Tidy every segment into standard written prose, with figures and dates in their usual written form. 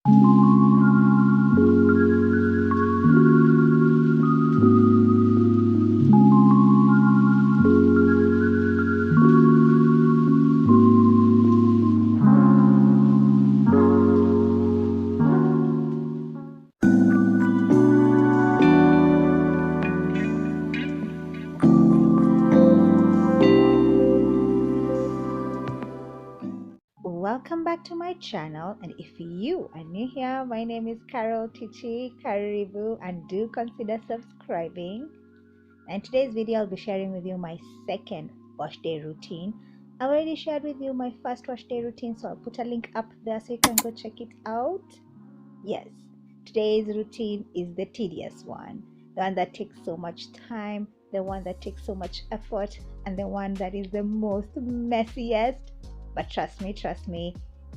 Welcome back to my channel, and if you are new here, my name is Tichie, Karibu, and do consider subscribing. And today's video I'll be sharing with you my second wash day routine. I already shared with you my first wash day routine, so I'll put a link up there so you can go check it out. Yes, today's routine is the tedious one, the one that takes so much time, the one that takes so much effort, and the one that is the most messiest. But trust me,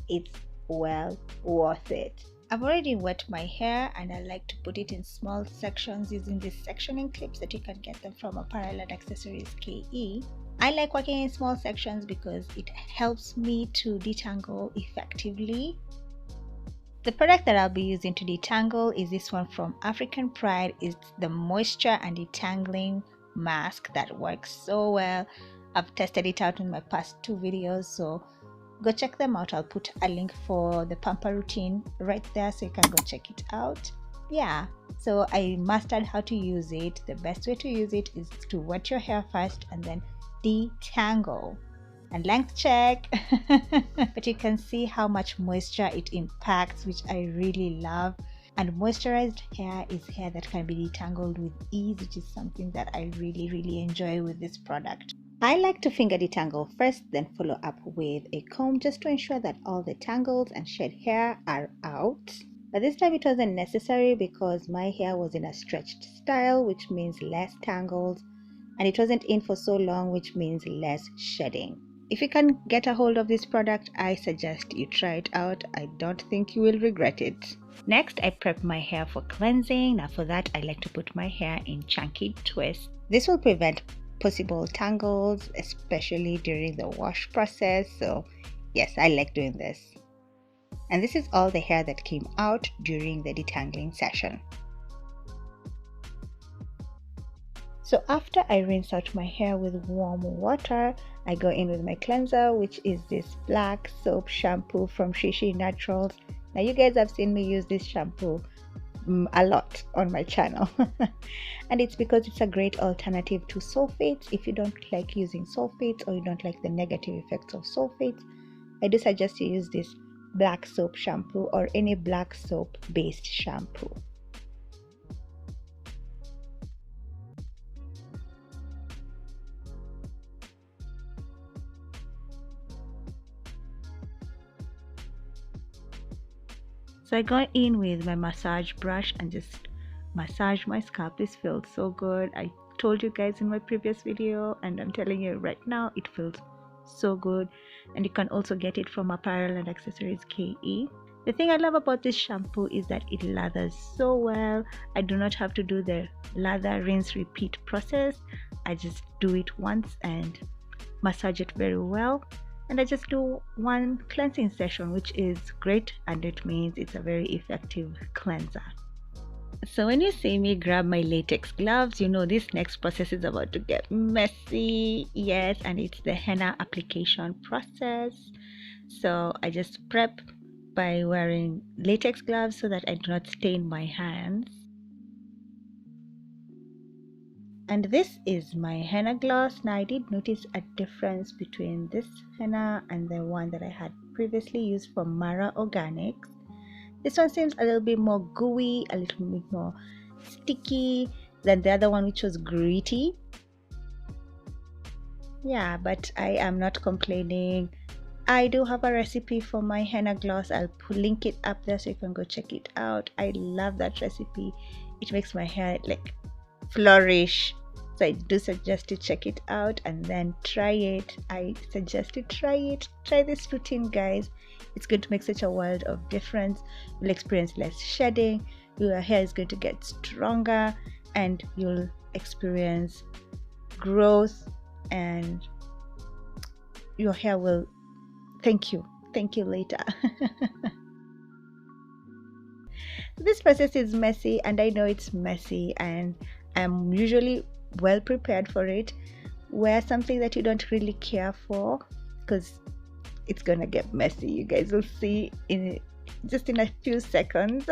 it's well worth it. I've already wet my hair, and I like to put it in small sections using these sectioning clips that you can get them from Apparel and Accessories KE. I like working in small sections because it helps me to detangle effectively. The product that I'll be using to detangle is this one from African Pride. It's the moisture and detangling mask that works so well. I've tested it out in my past 2 videos, so go check them out. I'll put a link for the pamper routine right there so you can go check it out. Yeah, so I mastered how to use it. The best way to use it is to wet your hair first and then detangle and length check. But you can see how much moisture it impacts, which I really love. And moisturized hair is hair that can be detangled with ease, which is something that I really enjoy with this product. I like to finger detangle first, then follow up with a comb just to ensure that all the tangles and shed hair are out. But this time it wasn't necessary because my hair was in a stretched style, which means less tangles, and it wasn't in for so long, which means less shedding. If you can get a hold of this product, I suggest you try it out. I don't think you will regret it. Next, I prep my hair for cleansing. Now for that, I like to put my hair in chunky twists. This will prevent possible tangles, especially during the wash process. So yes, I like doing this. And this is all the hair that came out during the detangling session. So after I rinse out my hair with warm water, I go in with my cleanser, which is this black soap shampoo from Tichie Naturals. Now you guys have seen me use this shampoo a lot on my channel. And it's because it's a great alternative to sulfates. If you don't like using sulfates or you don't like the negative effects of sulfates, I do suggest you use this black soap shampoo or any black soap based shampoo. So I got in with my massage brush and just massage my scalp. This feels so good. I told you guys in my previous video, and I'm telling you right now, it feels so good. And you can also get it from Apparel and Accessories KE. The thing I love about this shampoo is that it lathers so well. I do not have to do the lather, rinse, repeat process. I just do it once and massage it very well. And I just do one cleansing session, which is great, and it means it's a very effective cleanser. So when you see me grab my latex gloves, you know this next process is about to get messy. Yes, and it's the henna application process. So I just prep by wearing latex gloves so that I do not stain my hands. And this is my henna gloss. Now I did notice a difference between this henna and the one that I had previously used from Mara Organics. This one seems a little bit more gooey, a little bit more sticky than the other one, which was gritty. Yeah, but I am not complaining. I do have a recipe for my henna gloss. I'll link it up there so you can go check it out. I love that recipe. It makes my hair like flourish. So I do suggest you check it out and then try it. I suggest you try it. Try this routine, guys. It's going to make such a world of difference. You'll experience less shedding. Your hair is going to get stronger, and you'll experience growth, and your hair will thank you later. This process is messy, and I know it's messy, and I'm usually well prepared for it. Wear something that you don't really care for, because it's gonna get messy. You guys will see in just in a few seconds.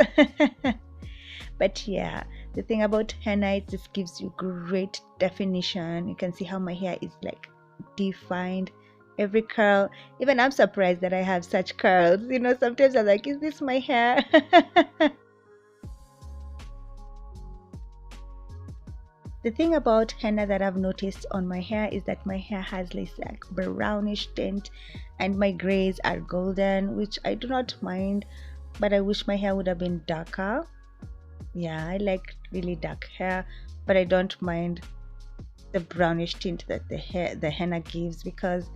But yeah, the thing about henna, it just gives you great definition. You can see how my hair is like defined, every curl. Even I'm surprised that I have such curls. You know, sometimes I'm like, is this my hair? The thing about henna that I've noticed on my hair is that my hair has this like brownish tint, and my grays are golden, which I do not mind, but I wish my hair would have been darker. Yeah, I like really dark hair, but I don't mind the brownish tint that the henna gives, because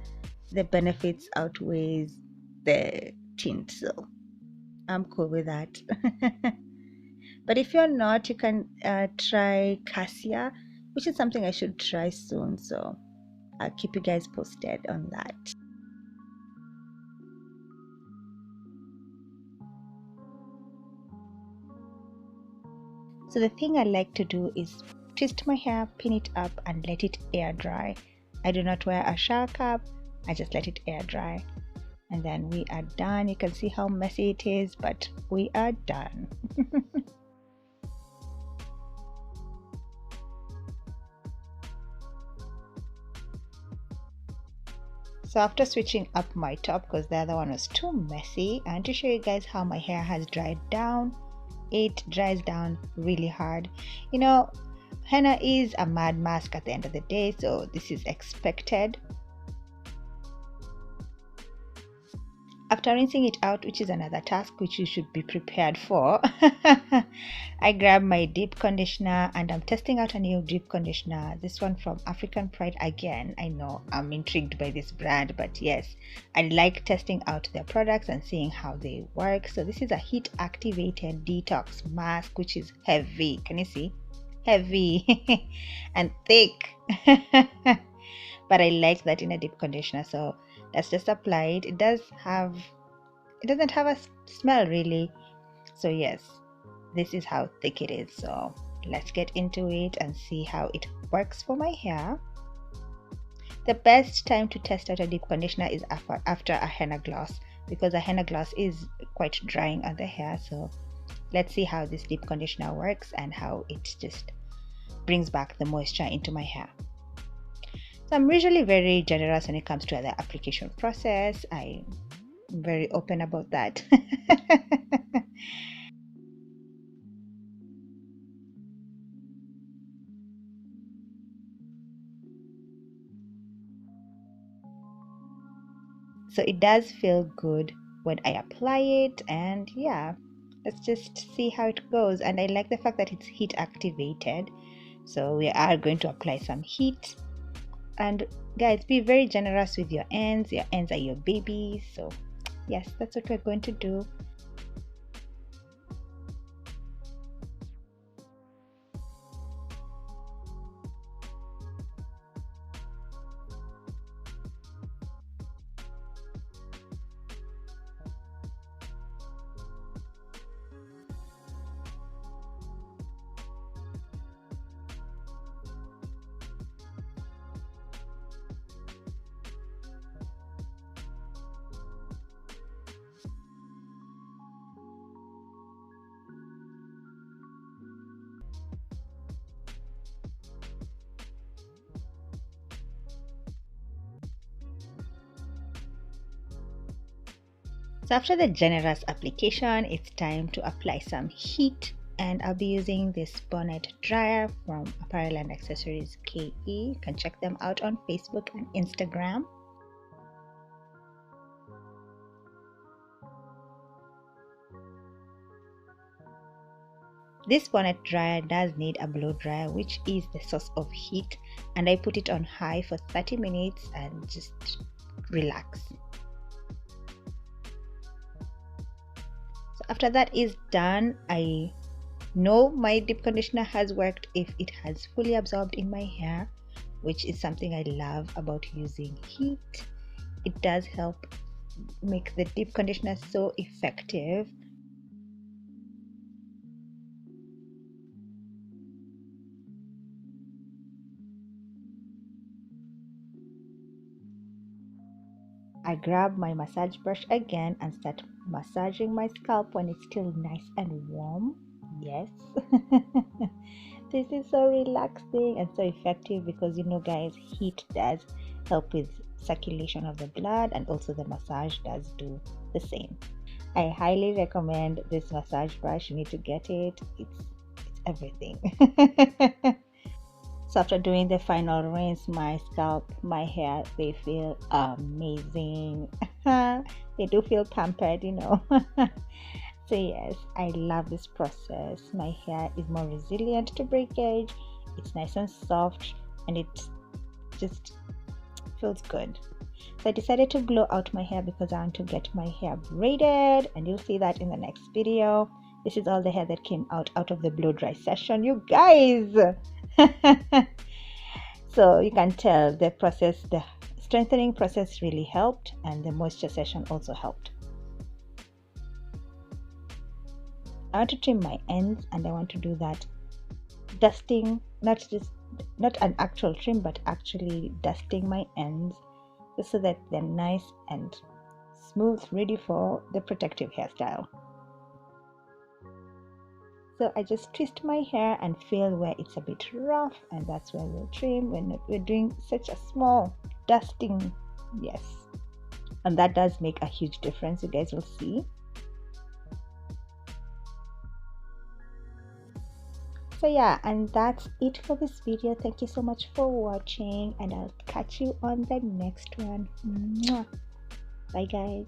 the benefits outweighs the tint, so I'm cool with that. But if you're not, you can try cassia, which is something I should try soon, so I'll keep you guys posted on that. So the thing I like to do is twist my hair, pin it up, and let it air dry. I do not wear a shower cap, I just let it air dry. And then we are done. You can see how messy it is, but we are done. So after switching up my top, because the other one was too messy, I want to show you guys how my hair has dried down. It dries down really hard. You know, henna is a mad mask at the end of the day, so this is expected. After rinsing it out, which is another task which you should be prepared for, I grab my deep conditioner, and I'm testing out a new deep conditioner. This one from African Pride again. I know I'm intrigued by this brand, but yes, I like testing out their products and seeing how they work. So this is a heat activated detox mask, which is heavy. Can you see? Heavy and thick. But I like that in a deep conditioner, so let's just apply it. It doesn't have a smell really, so yes, this is how thick it is. So let's get into it and see how it works for my hair. The best time to test out a deep conditioner is after a henna gloss, because a henna gloss is quite drying on the hair. So let's see how this deep conditioner works and how it just brings back the moisture into my hair. So I'm usually very generous when it comes to the application process. I'm very open about that. So it does feel good when I apply it, and yeah, let's just see how it goes. And I like the fact that it's heat activated, so we are going to apply some heat. And guys, be very generous with your ends. Your ends are your babies, so yes, that's what we're going to do. So after the generous application, it's time to apply some heat, and I'll be using this bonnet dryer from Apparel and Accessories KE. You can check them out on Facebook and Instagram. This bonnet dryer does need a blow dryer, which is the source of heat, and I put it on high for 30 minutes and just relax. So after that is done, I know my deep conditioner has worked if it has fully absorbed in my hair, which is something I love about using heat. It does help make the deep conditioner so effective. I grab my massage brush again and start massaging my scalp when it's still nice and warm. Yes. This is so relaxing and so effective because, you know, guys, heat does help with circulation of the blood, and also the massage does do the same. I highly recommend this massage brush. You need to get it. It's everything. So after doing the final rinse, my scalp, my hair, they feel amazing. They do feel pampered, you know. So yes, I love this process. My hair is more resilient to breakage. It's nice and soft, and it just feels good. So I decided to blow out my hair because I want to get my hair braided, and you'll see that in the next video. This is all the hair that came out of the blow dry session, you guys. So you can tell the process, the strengthening process really helped, and the moisture session also helped. I want to trim my ends, and I want to do that dusting, not an actual trim, but actually dusting my ends just so that they're nice and smooth, ready for the protective hairstyle. So I just twist my hair and feel where it's a bit rough, and that's where we'll trim when we're doing such a small dusting. Yes, and that does make a huge difference, you guys will see. So yeah, and that's it for this video. Thank you so much for watching, and I'll catch you on the next one. Mwah. Bye guys.